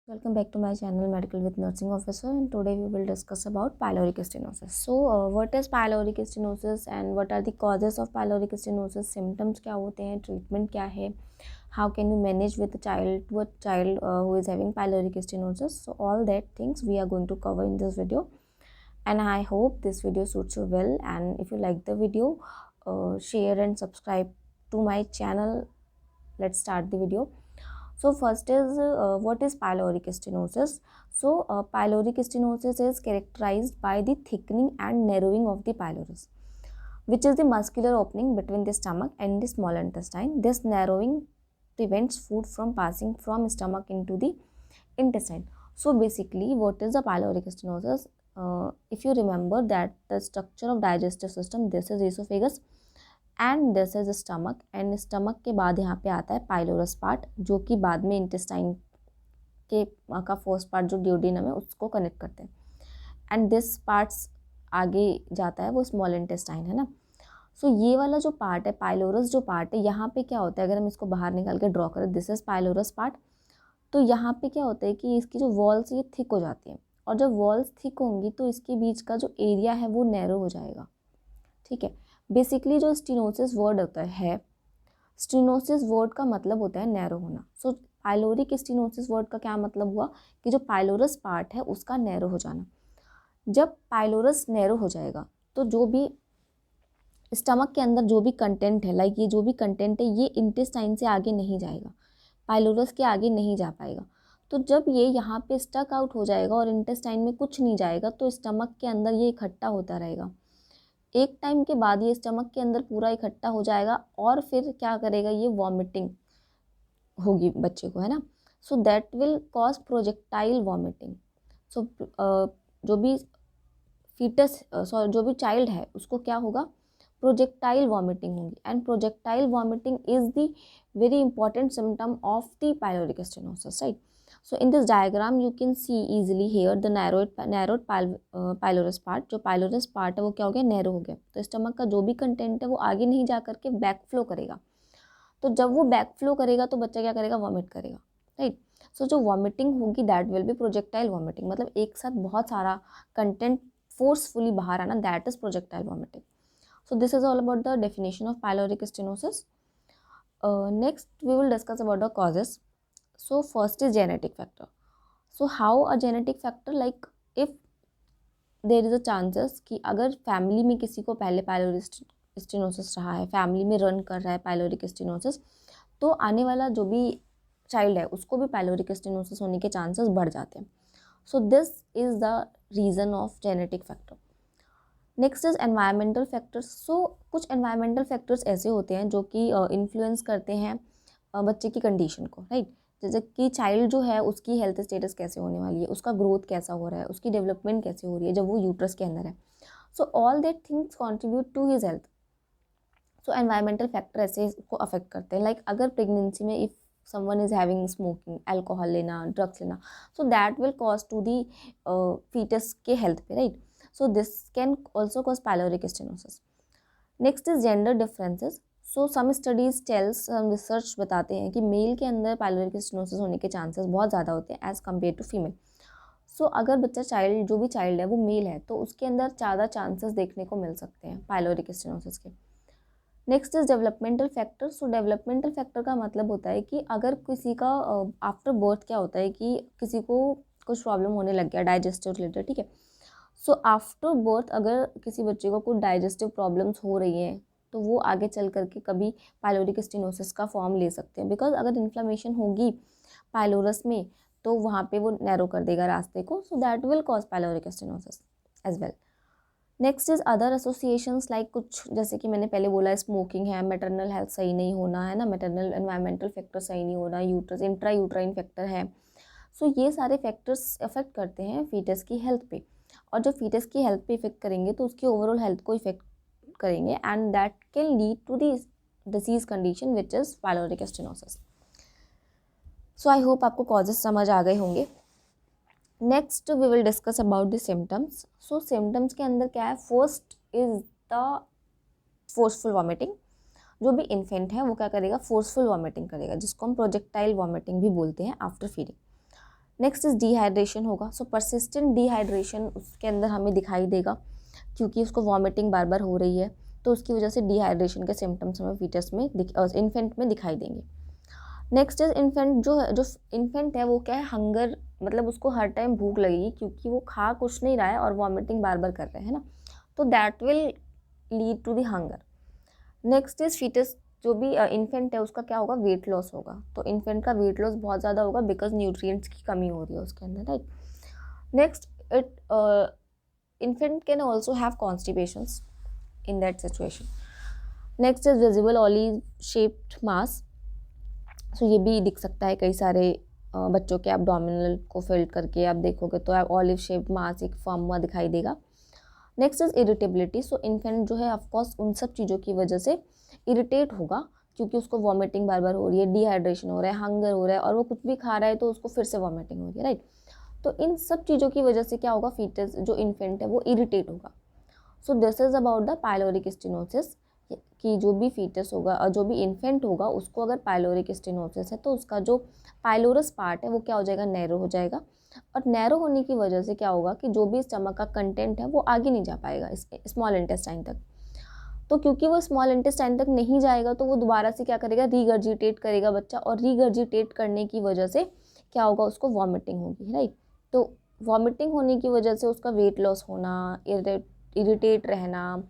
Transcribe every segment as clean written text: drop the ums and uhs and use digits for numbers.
Welcome back to my channel Medical with Nursing Officer, and today we will discuss about pyloric stenosis. So what is pyloric stenosis and what are the causes of pyloric stenosis? Symptoms क्या होते हैं, treatment क्या है, how can you manage with a child who is having pyloric stenosis? So all that things we are going to cover in this video, and I hope this video suits you well. And if you like the video, share and subscribe to my channel. Let's start the video. So first is what is pyloric stenosis? So pyloric stenosis is characterized by the thickening and narrowing of the pylorus, which is the muscular opening between the stomach and the small intestine. This narrowing prevents food from passing from stomach into the intestine. So basically, what is the pyloric stenosis? If you remember that the structure of digestive system, this is esophagus and this is stomach, and stomach के बाद यहाँ पे आता है pylorus part, जो कि बाद में इंटेस्टाइन के का फर्स्ट पार्ट जो ड्यूडेनम है उसको कनेक्ट करते हैं, एंड दिस पार्ट्स आगे जाता है वो स्मॉल इंटेस्टाइन है ना. सो ये वाला जो पार्ट है पाइलोरस जो पार्ट है, यहाँ पे क्या होता है, अगर हम इसको बाहर निकाल के ड्रॉ करें, दिस इज पाइलोरस पार्ट, तो यहाँ पे क्या होता है कि इसकी जो वॉल्स ये थिक हो जाती हैं, और जब वॉल्स थिक होंगी तो इसके बीच का जो एरिया है वो नैरो हो जाएगा. ठीक है, बेसिकली जो स्टेनोसिस वर्ड होता है, स्टेनोसिस वर्ड का मतलब होता है नैरो होना. सो पाइलोरिक स्टेनोसिस वर्ड का क्या मतलब हुआ कि जो पाइलोरस पार्ट है उसका नैरो हो जाना. जब पाइलोरस नैरो हो जाएगा तो जो भी स्टमक के अंदर जो भी कंटेंट है, लाइक ये जो भी कंटेंट है ये इंटेस्टाइन से आगे नहीं जाएगा, पाइलोरस के आगे नहीं जा पाएगा. तो जब ये यहाँ पे स्टक आउट हो जाएगा और इंटेस्टाइन में कुछ नहीं जाएगा तो स्टमक के अंदर ये इकट्ठा होता रहेगा. एक टाइम के बाद ये स्टमक के अंदर पूरा इकट्ठा हो जाएगा और फिर क्या करेगा, ये वॉमिटिंग होगी बच्चे को, है ना. So that will cause projectile vomiting. So जो भी फीटस जो भी चाइल्ड है उसको क्या होगा, प्रोजेक्टाइल वॉमिटिंग होगी, and projectile vomiting is the very important symptom of the pyloric stenosis, right. So in this diagram you can see easily here the narrowed pylorus part. जो pylorus part है वो क्या हो गया, नैरो हो गया. तो स्टमक का जो भी कंटेंट है वो आगे नहीं जा करके बैक फ्लो करेगा. तो जब वो बैक फ्लो करेगा तो बच्चा क्या करेगा, वॉमिट करेगा, राइट. सो जो वॉमिटिंग होगी that will be projectile vomiting, मतलब एक साथ बहुत सारा कंटेंट फोर्सफुली बाहर आना, that is projectile vomiting. So this is all about the definition of pyloric stenosis. Next we will discuss about the causes. So first is genetic factor. So how a genetic factor, like if there is a chances कि अगर family में किसी को पहले pyloric stenosis रहा है, family में run कर रहा है पाइलोरिक स्टेनोसिस, तो आने वाला जो भी चाइल्ड है उसको भी पाइलोरिक स्टेनोसिस होने के चांसेस बढ़ जाते हैं. So this is the reason of genetic factor. Next is environmental factors. So कुछ एनवायरमेंटल फैक्टर्स ऐसे होते हैं जो कि इन्फ्लुएंस करते हैं बच्चे की कंडीशन को, राइट. जैसे कि चाइल्ड जो है उसकी हेल्थ स्टेटस कैसे होने वाली है, उसका ग्रोथ कैसा हो रहा है, उसकी डेवलपमेंट कैसे हो रही है जब वो यूट्रस के अंदर है. So all that things contribute to his health. So environmental factor ऐसे इसको अफेक्ट करते हैं. लाइक अगर प्रेगनेंसी में if someone is having smoking, alcohol लेना, ड्रग्स लेना, so that will cause to the fetus के हेल्थ पे, right. So this can also cause pyloric stenosis. Next is gender differences. So some studies tells, some research बताते हैं कि mail के अंदर pyloric stenosis होने के चांसेस बहुत ज़्यादा होते हैं एज़ कम्पेयर टू फीमेल. सो अगर बच्चा चाइल्ड जो भी चाइल्ड है वो मेल है तो उसके अंदर ज़्यादा चांसेस देखने को मिल सकते हैं पाइलोरिक स्टेनोसिस के. Next is developmental factor. So developmental factor का मतलब होता है कि अगर किसी का आफ्टर बर्थ क्या होता है कि किसी को कुछ प्रॉब्लम होने लग गया डाइजेस्टिव रिलेटेड, ठीक है. सो आफ्टर बर्थ अगर किसी बच्चे को कुछ डाइजेस्टिव प्रॉब्लम्स हो रही हैं तो वो आगे चल करके कभी पाइलोरिक स्टेनोसिस का फॉर्म ले सकते हैं, बिकॉज अगर इन्फ्लेमेशन होगी पाइलोरस में तो वहाँ पे वो नैरो कर देगा रास्ते को. So that will cause pyloric stenosis as well. Next is other associations, like कुछ जैसे कि मैंने पहले बोला स्मोकिंग है, मैटरनल हेल्थ सही नहीं होना है ना, मैटरनल एनवायरमेंटल फैक्टर सही नहीं होना, यूट्रस इंट्रा यूट्राइन फैक्टर है. सो ये सारे फैक्टर्स अफेक्ट करते हैं फीटस की हेल्थ पे, और जब फीटस की हेल्थ पे इफेक्ट करेंगे तो उसकी ओवरऑल हेल्थ को इफेक्ट करेंगे, and that can lead to the disease condition which is pyloric stenosis. So I hope आपको कॉजेस समझ आ गए होंगे. Next we will discuss about the symptoms. So symptoms के अंदर क्या है, first is the forceful vomiting. जो भी इन्फेंट है वो क्या करेगा, फोर्सफुल वॉमिटिंग करेगा, जिसको हम प्रोजेक्टाइल वॉमिटिंग भी बोलते हैं after feeding. Next is dehydration होगा। सो परसिस्टेंट डिहाइड्रेशन उसके अंदर हमें दिखाई देगा, क्योंकि उसको वॉमिटिंग बार बार हो रही है, तो उसकी वजह से डिहाइड्रेशन के सिम्टम्स हमें फीटस में इन्फेंट में दिखाई देंगे। नेक्स्ट इज इन्फेंट जो इन्फेंट है वो क्या है, हंगर, मतलब उसको हर टाइम भूख लगेगी, क्योंकि वो खा कुछ नहीं रहा है और वॉमिटिंग बार बार कर रहे हैं ना, तो that will lead to the hunger. Next is fetus, जो भी इन्फेंट है उसका क्या होगा, वेट लॉस होगा। तो इन्फेंट का वेट लॉस बहुत ज़्यादा होगा बिकॉज न्यूट्रिएंट्स की कमी हो रही है उसके अंदर, right. Next, it infant can also have constipations in that situation. Next is visible olive shaped mass. So ये भी दिख सकता है कई सारे बच्चों के एब्डोमिनल को फिल्ड करके आप देखोगे तो ऑलिव शेप्ड मास एक फॉर्म हुआ दिखाई देगा। Next is irritability. So infant जो है ऑफकोर्स उन सब चीज़ों की वजह से इरिटेट होगा, क्योंकि उसको वॉमिटिंग बार बार हो रही है, डिहाइड्रेशन हो रहा है, हंगर हो रहा है, और वो कुछ भी खा रहा है तो उसको फिर से वॉमिटिंग हो रही है, राइट। तो इन सब चीज़ों की वजह से क्या होगा, फीटस जो इन्फेंट है वो इरिटेट होगा। सो this is about the pyloric stenosis, कि जो भी फीटस होगा और जो भी इन्फेंट होगा उसको अगर पायलोरिक स्टेनोसिस है तो उसका जो पायलोरस पार्ट है वो क्या हो जाएगा, नैरो हो जाएगा। और नैरो होने की वजह से क्या होगा कि जो भी स्टमक का कंटेंट है वो आगे नहीं जा पाएगा स्मॉल इंटेस्टाइन तक। तो क्योंकि वो स्मॉल इंटेस्टाइन तक नहीं जाएगा तो वो दोबारा से क्या करेगा, रीगर्जिटेट करेगा बच्चा, और रीगर्जिटेट करने की वजह से क्या होगा, उसको वॉमिटिंग होगी, राइट। तो वॉमिटिंग होने की वजह से उसका वेट लॉस होना, इरिटेट रहना,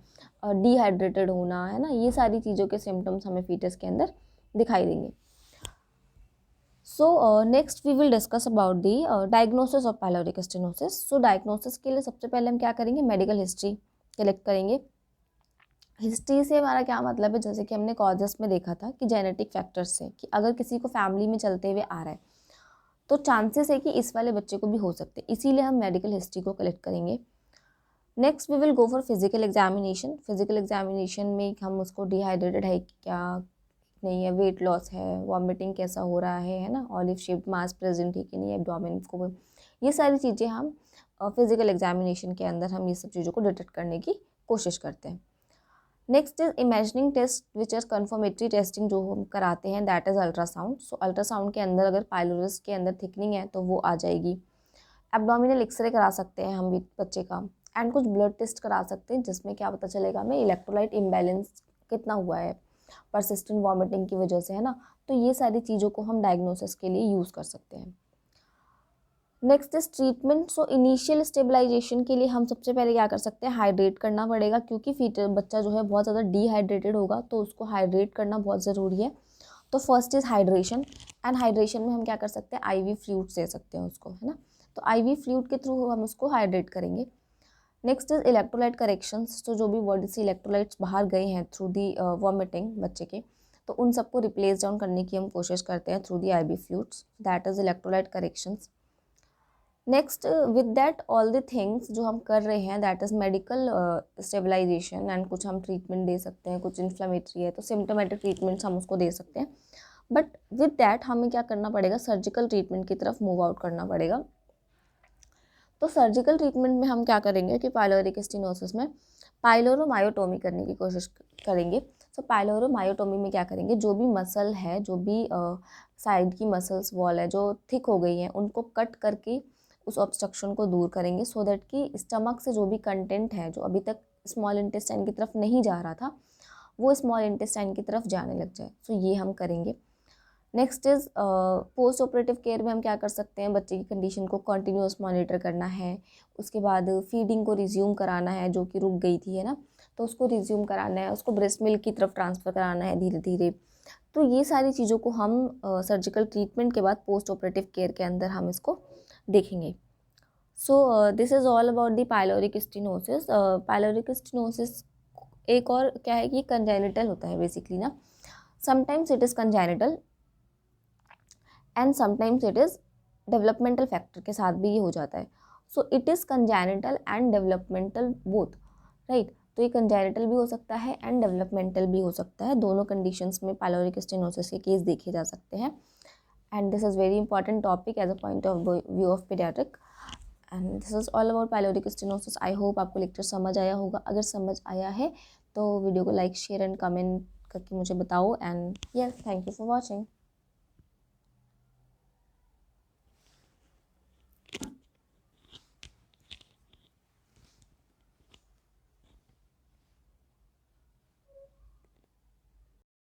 डिहाइड्रेटेड होना, है ना, ये सारी चीज़ों के सिम्टम्स हमें फीटस के अंदर दिखाई देंगे। So next we will discuss about the diagnosis of pyloric stenosis. So diagnosis के लिए सबसे पहले हम क्या करेंगे, मेडिकल हिस्ट्री कलेक्ट करेंगे। हिस्ट्री से हमारा क्या मतलब है, जैसे कि हमने कॉजेस में देखा था कि जेनेटिक फैक्टर्स से, कि अगर किसी को फैमिली में चलते हुए आ रहा है तो चांसेस है कि इस वाले बच्चे को भी हो सकते हैं, इसीलिए हम मेडिकल हिस्ट्री को कलेक्ट करेंगे। Next we will go for physical examination. Physical examination में हम उसको डिहाइड्रेटेड है क्या नहीं है, वेट लॉस है, वॉमिटिंग कैसा हो रहा है ना, ऑलिव शेप्ड मास प्रेजेंट है कि नहीं, एब्डोमेन को, ये सारी चीज़ें हम फिजिकल एग्जामिनेशन के अंदर हम ये सब चीज़ों को डिटेक्ट करने की कोशिश करते हैं। Next is imagining test which is confirmatory testing, जो हम कराते हैं, that is ultrasound. So ultrasound के अंदर अगर पायलोरस के अंदर थिकनिंग है तो वो आ जाएगी। एब्डोमिनल एक्सरे करा सकते हैं हम भी बच्चे का, एंड कुछ ब्लड टेस्ट करा सकते हैं जिसमें क्या पता चलेगा हमें इलेक्ट्रोलाइट इम्बैलेंस कितना हुआ है परसिस्टेंट वॉमिटिंग की वजह से, है ना। तो ये सारी चीज़ों को हम डायग्नोसिस के लिए यूज़ कर सकते हैं। Next is treatment. So initial stabilisation के लिए हम सबसे पहले क्या कर सकते हैं, हाइड्रेट करना पड़ेगा, क्योंकि फीटर बच्चा जो है बहुत ज़्यादा डिहाइड्रेटेड होगा, तो उसको हाइड्रेट करना बहुत ज़रूरी है। तो first is hydration, and hydration में हम क्या कर सकते हैं, आईवी फ्लूइड दे सकते हैं उसको, है ना। तो आईवी फ्लूइड के थ्रू हम उसको हाइड्रेट करेंगे। Next is electrolyte corrections. तो जो भी बॉडी से इलेक्ट्रोलाइट्स बाहर गए हैं थ्रू दी वॉमिटिंग बच्चे के, तो उन सबको रिप्लेस डाउन करने की हम कोशिश करते हैं through the IV fluids, that is electrolyte corrections. Next with that all the things जो हम कर रहे हैं, that is medical stabilisation, and कुछ हम ट्रीटमेंट दे सकते हैं, कुछ इन्फ्लेमेटरी है तो सिम्टोमेटिक ट्रीटमेंट्स हम उसको दे सकते हैं। बट विद दैट हमें क्या करना पड़ेगा, सर्जिकल ट्रीटमेंट की तरफ मूव आउट करना पड़ेगा। तो सर्जिकल ट्रीटमेंट में हम क्या करेंगे कि पायलोरिक स्टेनोसिस में पाइलोरोमायोटोमी करने की कोशिश करेंगे। तो पाइलोरोमायोटोमी में क्या करेंगे, जो भी मसल है, जो भी साइड की मसल्स वॉल है जो थिक हो गई हैं, उनको कट करके उस ऑब्स्ट्रक्शन को दूर करेंगे, सो दैट कि स्टमक से जो भी कंटेंट है जो अभी तक स्मॉल इंटेस्टाइन की तरफ नहीं जा रहा था वो स्मॉल इंटेस्टाइन की तरफ जाने लग जाए। सो ये हम करेंगे। Next is post operative care में हम क्या कर सकते हैं, बच्चे की कंडीशन को कंटिन्यूस मॉनिटर करना है, उसके बाद फीडिंग को रिज्यूम कराना है जो कि रुक गई थी, है ना, तो उसको रिज्यूम कराना है, उसको ब्रेस्ट मिल्क की तरफ ट्रांसफ़र कराना है धीरे धीरे। तो ये सारी चीज़ों को हम सर्जिकल ट्रीटमेंट के बाद पोस्ट ऑपरेटिव केयर के अंदर हम इसको देखेंगे। सो this is all about the pyloric stenosis. Pyloric stenosis एक और क्या है कि कंजेनिटल होता है बेसिकली ना, sometimes it is congenital and sometimes it is developmental factor के साथ भी ये हो जाता है। So it is congenital and developmental both, right. तो ये कंजेनिटल भी हो सकता है एंड डेवलपमेंटल भी हो सकता है, दोनों कंडीशंस में पायलोरिक स्टेनोसिस के केस देखे जा सकते हैं। And this is very important topic as a point of view of pediatric, and this is all about pyloric stenosis. I hope आपको लेक्चर समझ आया होगा। अगर समझ आया है तो वीडियो को लाइक शेयर एंड कमेंट करके मुझे बताओ। And yes, thank you for watching.